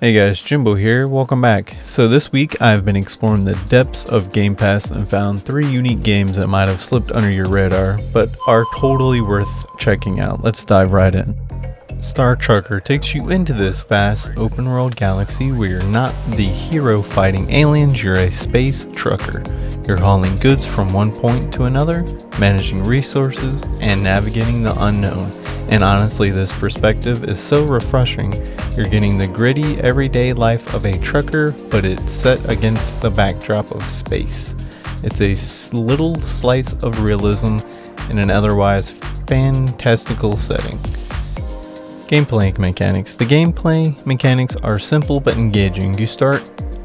Hey guys, Jimbo here, welcome back. So this week I've been exploring the depths of Game Pass and found 3 unique games that might have slipped under your radar, but are totally worth checking out. Let's dive right in. Star Trucker takes you into this vast open world galaxy where you're not the hero fighting aliens, you're a space trucker. You're hauling goods from one point to another, managing resources, and navigating the unknown. And honestly, this perspective is so refreshing. You're getting the gritty, everyday life of a trucker, but it's set against the backdrop of space. It's a little slice of realism in an otherwise fantastical setting. Gameplay mechanics. The gameplay mechanics are simple but engaging. You start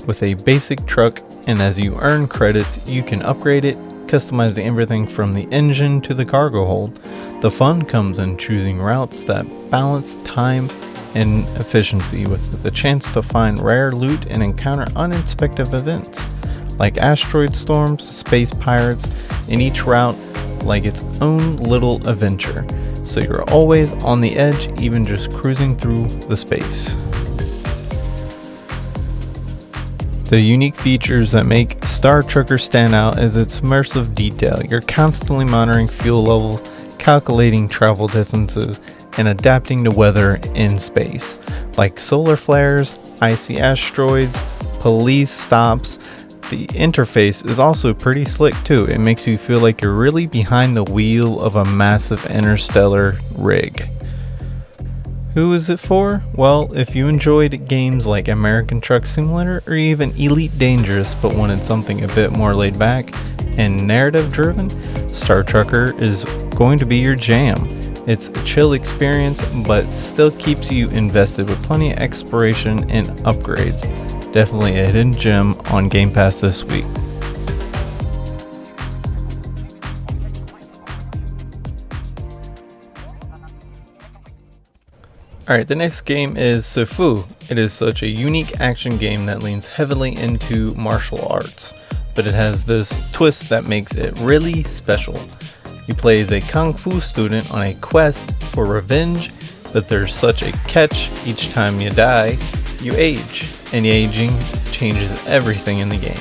with a basic truck, and as you earn credits, you can upgrade it, customizing everything from the engine to the cargo hold. The fun comes in choosing routes that balance time and efficiency, with the chance to find rare loot and encounter unexpected events like asteroid storms, space pirates, and each route like its own little adventure. So you're always on the edge, even just cruising through the space. The unique features that make Star Trucker stand out is its immersive detail. You're constantly monitoring fuel levels, calculating travel distances, and adapting to weather in space, like solar flares, icy asteroids, police stops. The interface is also pretty slick too. It makes you feel like you're really behind the wheel of a massive interstellar rig. Who is it for? Well, if you enjoyed games like American Truck Simulator or even Elite Dangerous but wanted something a bit more laid back and narrative driven, Star Trucker is going to be your jam. It's a chill experience but still keeps you invested with plenty of exploration and upgrades. Definitely a hidden gem on Game Pass this week. Alright, the next game is Sifu. It is such a unique action game that leans heavily into martial arts, but it has this twist that makes it really special. You play as a kung fu student on a quest for revenge, but there's such a catch: each time you die, you age, and aging changes everything in the game.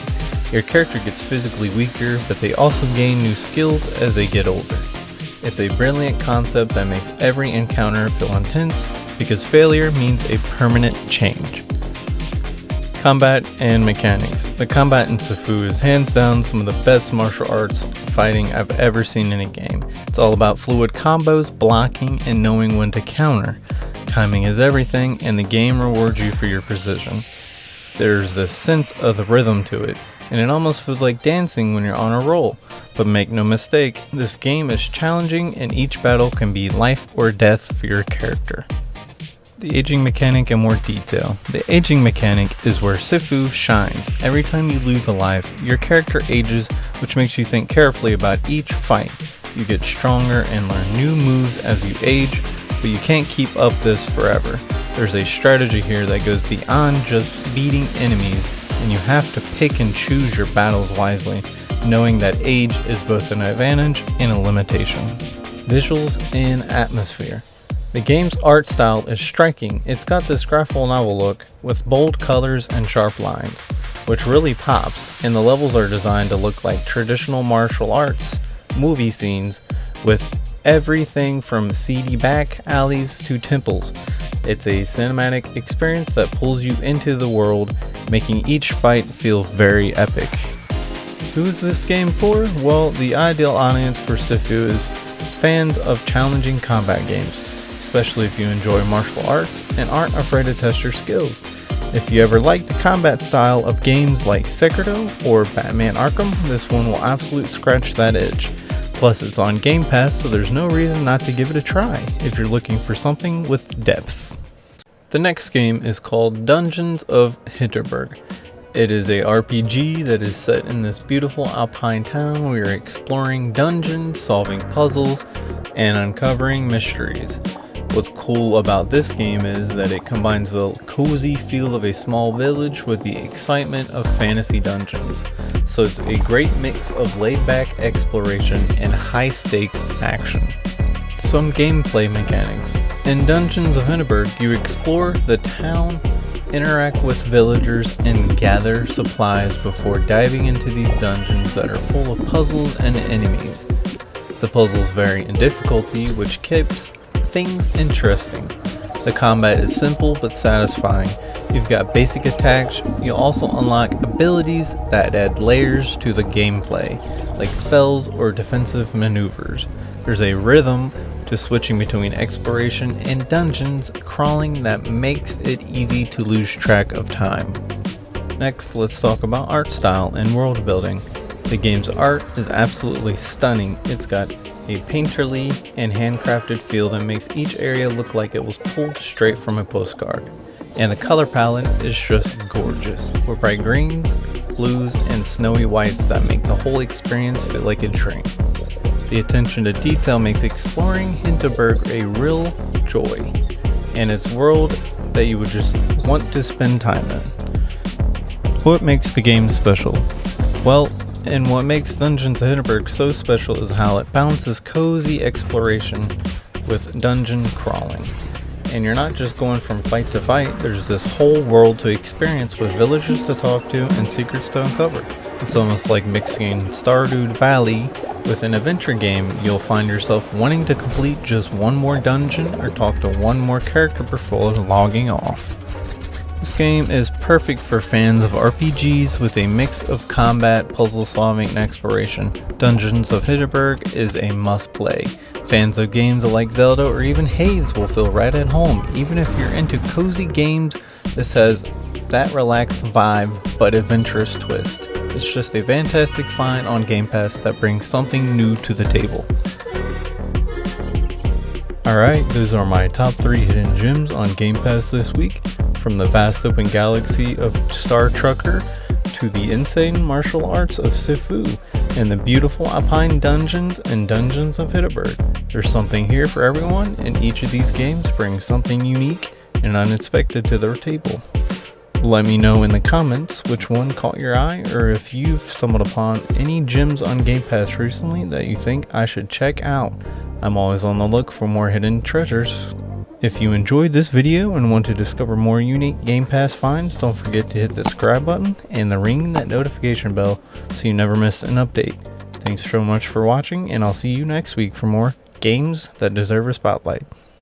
Your character gets physically weaker, but they also gain new skills as they get older. It's a brilliant concept that makes every encounter feel intense, because failure means a permanent change. Combat and mechanics. The combat in Sifu is hands down some of the best martial arts fighting I've ever seen in a game. It's all about fluid combos, blocking, and knowing when to counter. Timing is everything, and the game rewards you for your precision. There's a sense of the rhythm to it, and it almost feels like dancing when you're on a roll. But make no mistake, this game is challenging, and each battle can be life or death for your character. The aging mechanic in more detail. The aging mechanic is where Sifu shines. Every time you lose a life, your character ages, which makes you think carefully about each fight. You get stronger and learn new moves as you age, but you can't keep up this forever. There's a strategy here that goes beyond just beating enemies, and you have to pick and choose your battles wisely, knowing that age is both an advantage and a limitation. Visuals and atmosphere. The game's art style is striking. It's got this graphic novel look with bold colors and sharp lines, which really pops, and the levels are designed to look like traditional martial arts movie scenes, with everything from seedy back alleys to temples. It's a cinematic experience that pulls you into the world, making each fight feel very epic. Who's this game for? Well, the ideal audience for Sifu is fans of challenging combat games, especially if you enjoy martial arts and aren't afraid to test your skills. If you ever like the combat style of games like Sekiro or Batman Arkham, this one will absolutely scratch that itch. Plus, it's on Game Pass, so there's no reason not to give it a try if you're looking for something with depth. The next game is called Dungeons of Hinterberg. It is a RPG that is set in this beautiful alpine town where you're exploring dungeons, solving puzzles, and uncovering mysteries. What's cool about this game is that it combines the cozy feel of a small village with the excitement of fantasy dungeons. So it's a great mix of laid-back exploration and high-stakes action. Some gameplay mechanics. In Dungeons of Hinterberg, you explore the town interact with villagers and gather supplies before diving into these dungeons that are full of puzzles and enemies. The puzzles vary in difficulty, which keeps things interesting. The combat is simple but satisfying. You've got basic attacks, you'll also unlock abilities that add layers to the gameplay, like spells or defensive maneuvers. There's a rhythm to switching between exploration and dungeons crawling that makes it easy to lose track of time. Next, let's talk about art style and world building. The game's art is absolutely stunning. It's got a painterly and handcrafted feel that makes each area look like it was pulled straight from a postcard. And the color palette is just gorgeous, with bright greens, blues, and snowy whites that make the whole experience feel like a dream. The attention to detail makes exploring Hinterberg a real joy, and it's a world that you would just want to spend time in. What makes the game special? Well, and what makes Dungeons of Hinterberg so special is how it balances cozy exploration with dungeon crawling. And you're not just going from fight to fight, there's this whole world to experience with villagers to talk to and secrets to uncover. It's almost like mixing Stardew Valley with an adventure game. You'll find yourself wanting to complete just one more dungeon or talk to one more character before logging off. This game is perfect for fans of RPGs with a mix of combat, puzzle solving, and exploration. Dungeons of Hinterberg is a must play. Fans of games like Zelda or even Hades will feel right at home. Even if you're into cozy games, this has that relaxed vibe but adventurous twist. It's just a fantastic find on Game Pass that brings something new to the table. Alright, those are my top 3 hidden gems on Game Pass this week. From the vast open galaxy of Star Trucker to the insane martial arts of Sifu and the beautiful alpine dungeons and Dungeons of Hinterberg. There's something here for everyone, and each of these games brings something unique and unexpected to their table. Let me know in the comments which one caught your eye, or if you've stumbled upon any gems on Game Pass recently that you think I should check out. I'm always on the look for more hidden treasures. If you enjoyed this video and want to discover more unique Game Pass finds, don't forget to hit the subscribe button and ring that notification bell so you never miss an update. Thanks so much for watching, and I'll see you next week for more games that deserve a spotlight.